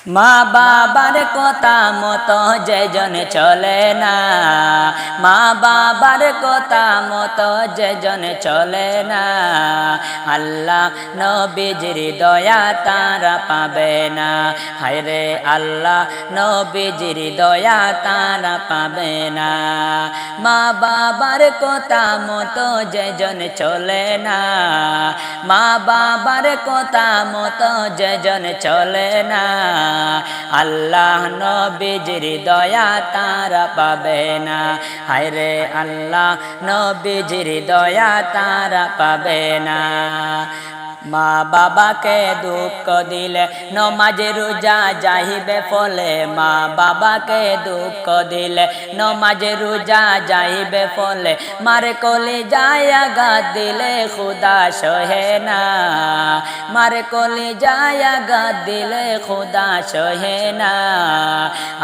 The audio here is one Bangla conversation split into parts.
মা বাবার কথা মতো যেজন চলে না, মা বাবার কথা মতো যেজন চলে না, আল্লাহ নবীজির দয়া তারা পাবে না। হায়রে আল্লাহ নবীজির দয়া তারা পাবে না। মা বাবার কথা মতো যেজন চলে না, মা বাবার কথা মতো যেজন চলে না, আল্লাহ নবীজির দয়া তারা পাবে না। হায়রে আল্লাহ নবীজির দয়া তারা পাবে না। মা বাবাকে দুঃখ দিলে নমাজ রোজা যাইবে ফলে, মা বাবাকে দুঃখ দিলে নমাজ রোজা যাইবে ফলে, মার কোলে যায় আঘাত দিলে খুদা সহে না, মার কোলে যায় আঘাত দিলে খুদা সহে না,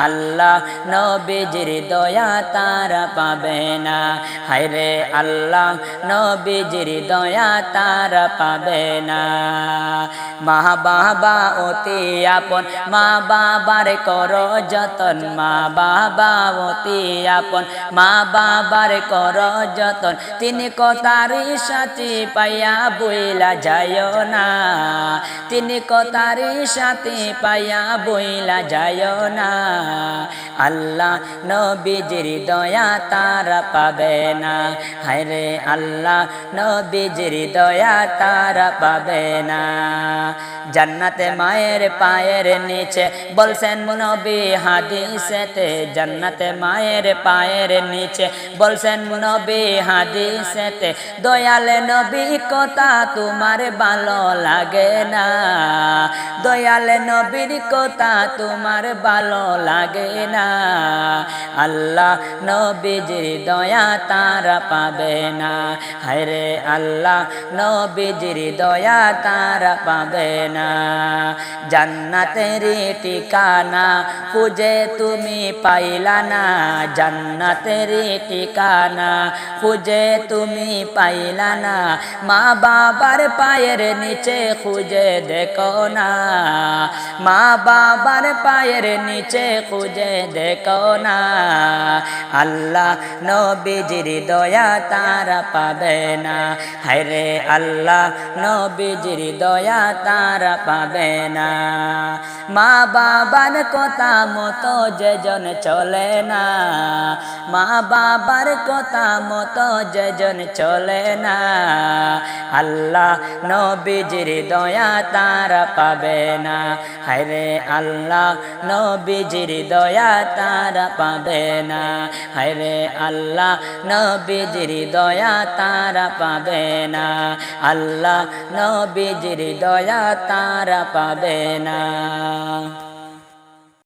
আল্লাহ নবীজির দয়া তারা পাবে না। হায়রে আল্লাহ নবীজির দয়া তারা পাবে না। মা বাবা অতি আপন, মা বাবার করো যতন, মা বাবা অতি আপন, মা বাবার করো যতন, তিনি কথারি সাথী পাইয়া বইলা যায় না, তিনি কথারি সাথী পাইয়া বইলা যায় না, আল্লাহ নবীজির দয়া তারা পাবে না। হায়রে আল্লাহ নবীজির দয়া তারা পাবে না। জান্নাতে মায়ের পায়ের নিচে বলছেন নবী হাদিসেতে, জান্নাতে মায়ের পায়ের নিচে বলছেন নবী হাদিসেতে, দয়াল নবী কথা তোমার ভালো লাগে না, দয়াল নবীর কথা তোমার ভালো লাগে না, আল্লাহ নবীজির দয়া তারা পাবে না। হায়রে আল্লাহ নবীজির দয়া তারা পাবে না। জান্নাতের ঠিকানা খুঁজে তুমি পাইলা না, জান্নাতের ঠিকানা খুঁজে তুমি পাইলা না, মা বাবার পায়ের নিচে খুঁজে দেখো না, মা বাবার পায়ের নিচে খুঁজে দেখো না, আল্লাহ নবীজির দয়া তারা পাবে না। হায়রে আল্লাহ নবীজির দয়া তারা পাবে না। মা বাবার কথা মতো যেজন চলে না, মা বাবার কথা মতো যেজন চলে না, আল্লাহ নবীজির দয়া তারা পাবে না। হায়রে আল্লাহ নবীজির দয়া তারা পাবে না। হায়রে আল্লাহ নবীজির দয়া তারা পাবে না, আল্লাহ নবীজির দয়া তারা পাবে না।